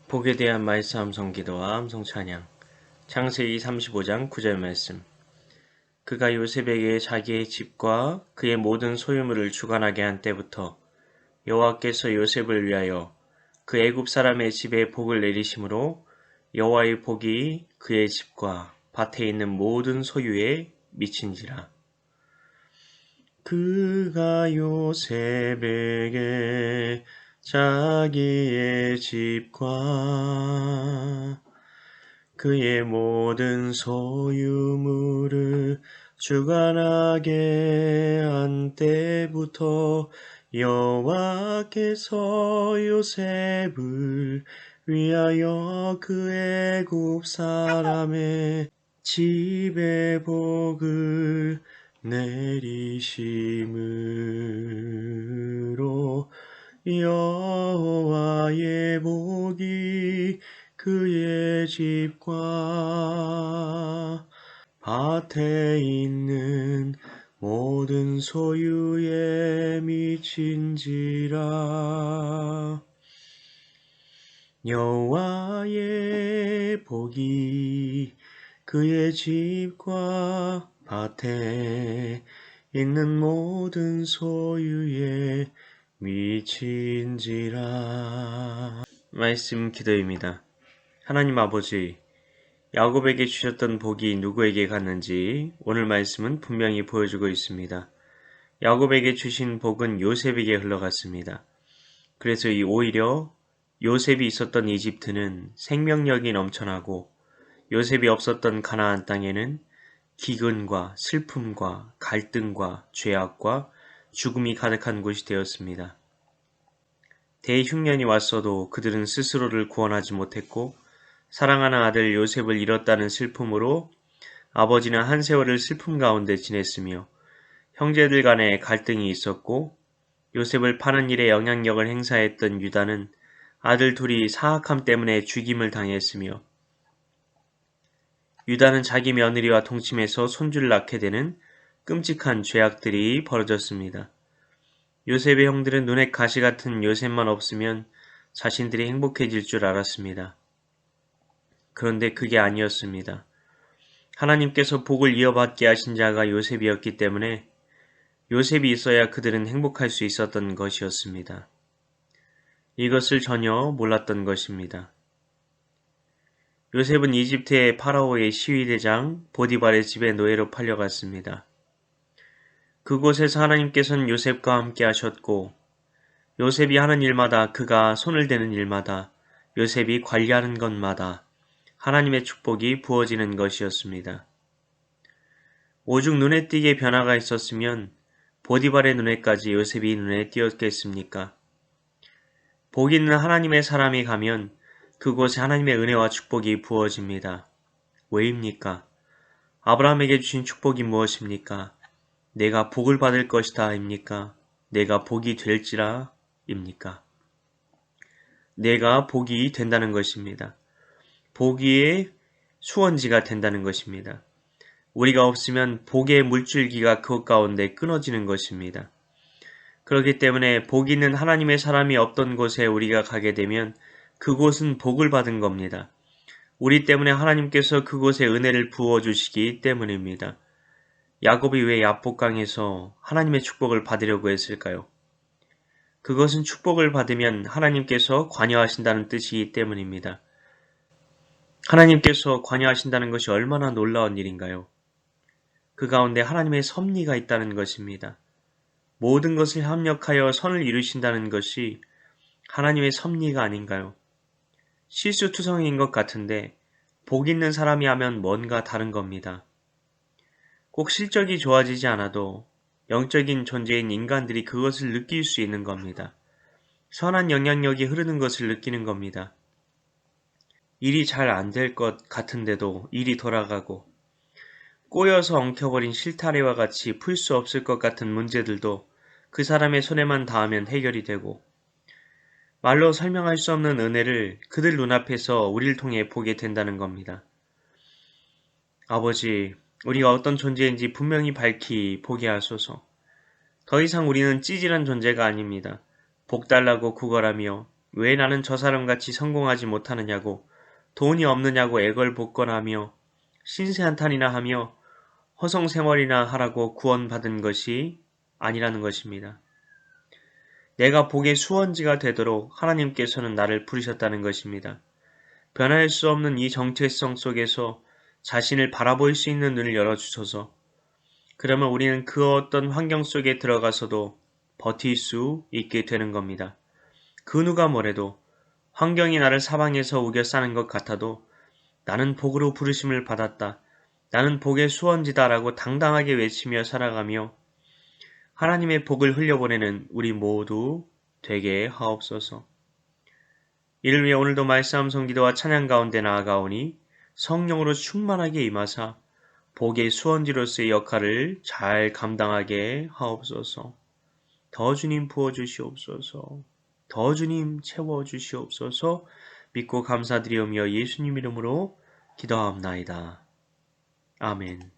복에 대한 말씀 암송기도와 암송찬양. 창세기 35장 9절 말씀. 그가 요셉에게 자기의 집과 그의 모든 소유물을 주관하게 한 때부터 여호와께서 요셉을 위하여 그 애굽 사람의 집에 복을 내리심으로 여호와의 복이 그의 집과 밭에 있는 모든 소유에 미친지라. 그가 요셉에게 자기의 집과 그의 모든 소유물을 주관하게 한 때부터 여호와께서 요셉을 위하여 그 애굽 사람의 집에 복을 내리심으로 여호와의 복이 그의 집과 밭에 있는 모든 소유에 미친지라. 여호와의 복이 그의 집과 밭에 있는 모든 소유에 미친지라. 말씀 기도입니다. 하나님 아버지, 야곱에게 주셨던 복이 누구에게 갔는지 오늘 말씀은 분명히 보여주고 있습니다. 야곱에게 주신 복은 요셉에게 흘러갔습니다. 그래서 오히려 요셉이 있었던 이집트는 생명력이 넘쳐나고 요셉이 없었던 가나안 땅에는 기근과 슬픔과 갈등과 죄악과 죽음이 가득한 곳이 되었습니다. 대흉년이 왔어도 그들은 스스로를 구원하지 못했고 사랑하는 아들 요셉을 잃었다는 슬픔으로 아버지는 한 세월을 슬픔 가운데 지냈으며 형제들 간에 갈등이 있었고 요셉을 파는 일에 영향력을 행사했던 유다는 아들 둘이 사악함 때문에 죽임을 당했으며 유다는 자기 며느리와 동침해서 손주를 낳게 되는 끔찍한 죄악들이 벌어졌습니다. 요셉의 형들은 눈에 가시 같은 요셉만 없으면 자신들이 행복해질 줄 알았습니다. 그런데 그게 아니었습니다. 하나님께서 복을 이어받게 하신 자가 요셉이었기 때문에 요셉이 있어야 그들은 행복할 수 있었던 것이었습니다. 이것을 전혀 몰랐던 것입니다. 요셉은 이집트의 파라오의 시위대장 보디발의 집에 노예로 팔려갔습니다. 그곳에서 하나님께서는 요셉과 함께 하셨고 요셉이 하는 일마다 그가 손을 대는 일마다 요셉이 관리하는 것마다 하나님의 축복이 부어지는 것이었습니다. 오죽 눈에 띄게 변화가 있었으면 보디발의 눈에까지 요셉이 눈에 띄었겠습니까? 복 있는 하나님의 사람이 가면 그곳에 하나님의 은혜와 축복이 부어집니다. 왜입니까? 아브라함에게 주신 축복이 무엇입니까? 내가 복을 받을 것이다 입니까? 내가 복이 될지라 입니까? 내가 복이 된다는 것입니다. 복의 수원지가 된다는 것입니다. 우리가 없으면 복의 물줄기가 그것 가운데 끊어지는 것입니다. 그렇기 때문에 복 있는 하나님의 사람이 없던 곳에 우리가 가게 되면 그곳은 복을 받은 겁니다. 우리 때문에 하나님께서 그곳에 은혜를 부어주시기 때문입니다. 야곱이 왜 야복강에서 하나님의 축복을 받으려고 했을까요? 그것은 축복을 받으면 하나님께서 관여하신다는 뜻이기 때문입니다. 하나님께서 관여하신다는 것이 얼마나 놀라운 일인가요? 그 가운데 하나님의 섭리가 있다는 것입니다. 모든 것을 합력하여 선을 이루신다는 것이 하나님의 섭리가 아닌가요? 실수투성이인 것 같은데 복 있는 사람이 하면 뭔가 다른 겁니다. 꼭 실적이 좋아지지 않아도 영적인 존재인 인간들이 그것을 느낄 수 있는 겁니다. 선한 영향력이 흐르는 것을 느끼는 겁니다. 일이 잘 안 될 것 같은데도 일이 돌아가고 꼬여서 엉켜버린 실타래와 같이 풀 수 없을 것 같은 문제들도 그 사람의 손에만 닿으면 해결이 되고 말로 설명할 수 없는 은혜를 그들 눈앞에서 우리를 통해 보게 된다는 겁니다. 아버지, 우리가 어떤 존재인지 분명히 밝히 보게 하소서. 더 이상 우리는 찌질한 존재가 아닙니다. 복 달라고 구걸하며 왜 나는 저 사람같이 성공하지 못하느냐고, 돈이 없느냐고 애걸복걸하며 신세한탄이나 하며 허송세월이나 하라고 구원받은 것이 아니라는 것입니다. 내가 복의 수원지가 되도록 하나님께서는 나를 부르셨다는 것입니다. 변할 수 없는 이 정체성 속에서 자신을 바라볼 수 있는 눈을 열어주셔서 그러면 우리는 그 어떤 환경 속에 들어가서도 버틸 수 있게 되는 겁니다. 그 누가 뭐래도 환경이 나를 사방에서 우겨싸는 것 같아도 나는 복으로 부르심을 받았다. 나는 복의 수원지다라고 당당하게 외치며 살아가며 하나님의 복을 흘려보내는 우리 모두 되게 하옵소서. 이를 위해 오늘도 말씀 암송 기도와 찬양 가운데 나아가오니 성령으로 충만하게 임하사 복의 수원지로서의 역할을 잘 감당하게 하옵소서. 더 주님 부어주시옵소서. 더 주님 채워주시옵소서. 믿고 감사드리오며 예수님 이름으로 기도하옵나이다. 아멘.